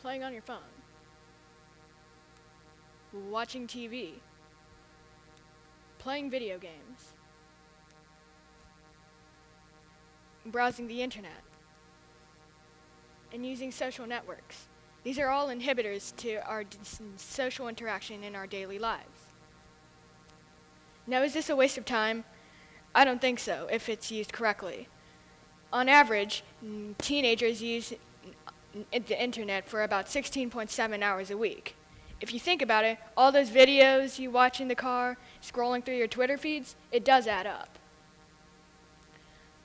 playing on your phone, watching TV, playing video games, browsing the internet, and using social networks. These are all inhibitors to our social interaction in our daily lives. Now, is this a waste of time? I don't think so, if it's used correctly. On average, teenagers use the internet for about 16.7 hours a week. If you think about it, all those videos you watch in the car, scrolling through your Twitter feeds, it does add up.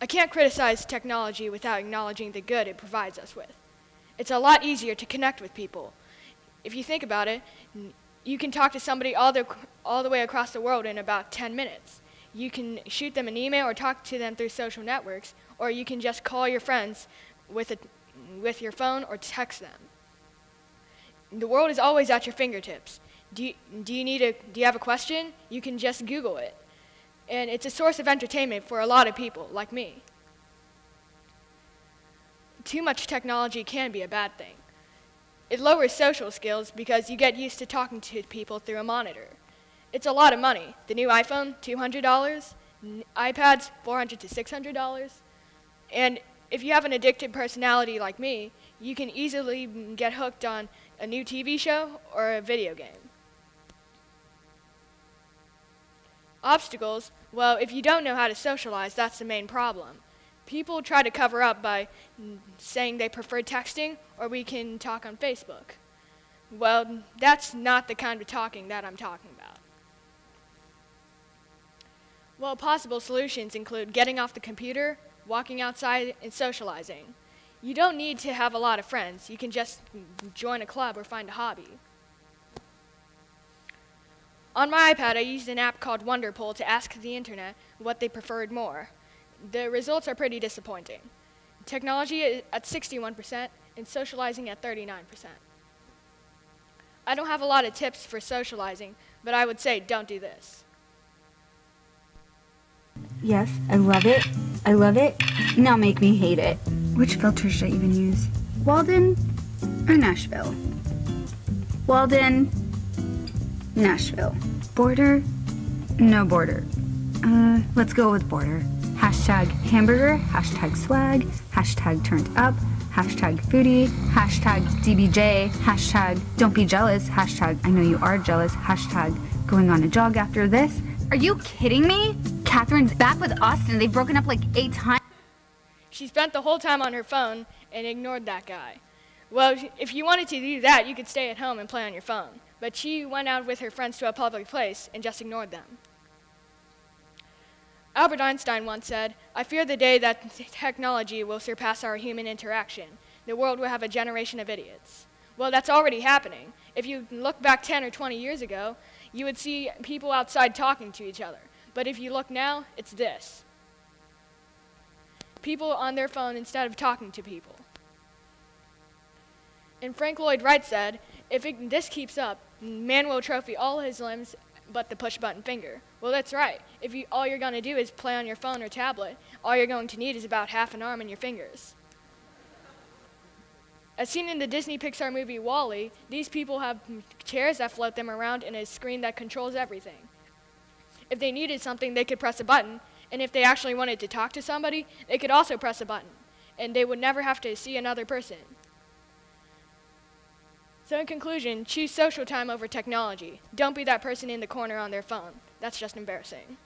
I can't criticize technology without acknowledging the good it provides us with. It's a lot easier to connect with people. If you think about it, you can talk to somebody all the way across the world in about 10 minutes. You can shoot them an email or talk to them through social networks, or you can just call your friends with your phone or text them. The world is always at your fingertips. Do you have a question? You can just Google it. And it's a source of entertainment for a lot of people, like me. Too much technology can be a bad thing. It lowers social skills because you get used to talking to people through a monitor. It's a lot of money. The new iPhone, $200. iPads, $400 to $600. And if you have an addicted personality like me, you can easily get hooked on a new TV show or a video game. Obstacles, well, if you don't know how to socialize, that's the main problem. People try to cover up by saying they prefer texting, or we can talk on Facebook. Well, that's not the kind of talking that I'm talking about. Well, possible solutions include getting off the computer, walking outside, and socializing. You don't need to have a lot of friends. You can just join a club or find a hobby. On my iPad, I used an app called Wonderpool to ask the internet what they preferred more. The results are pretty disappointing. Technology at 61% and socializing at 39%. I don't have a lot of tips for socializing, but I would say don't do this. Yes, I love it. I love it. Now make me hate it. Which filter should I even use? Walden or Nashville? Walden, Nashville. Border, no border. Let's go with border. Hashtag hamburger, hashtag swag, hashtag turned up, hashtag foodie, hashtag DBJ, hashtag don't be jealous, hashtag I know you are jealous, hashtag going on a jog after this. Are you kidding me? Catherine's back with Austin. They've broken up like 8 times. She spent the whole time on her phone and ignored that guy. Well, if you wanted to do that, you could stay at home and play on your phone. But she went out with her friends to a public place and just ignored them. Albert Einstein once said, "I fear the day that technology will surpass our human interaction. The world will have a generation of idiots." Well, that's already happening. If you look back 10 or 20 years ago, you would see people outside talking to each other. But if you look now, it's this. People on their phone instead of talking to people. And Frank Lloyd Wright said, if this keeps up, man will atrophy all his limbs but the push-button finger. Well, that's right. If all you're going to do is play on your phone or tablet, all you're going to need is about half an arm and your fingers. As seen in the Disney Pixar movie WALL-E, these people have chairs that float them around and a screen that controls everything. If they needed something, they could press a button, and if they actually wanted to talk to somebody, they could also press a button, and they would never have to see another person. So in conclusion, choose social time over technology. Don't be that person in the corner on their phone. That's just embarrassing.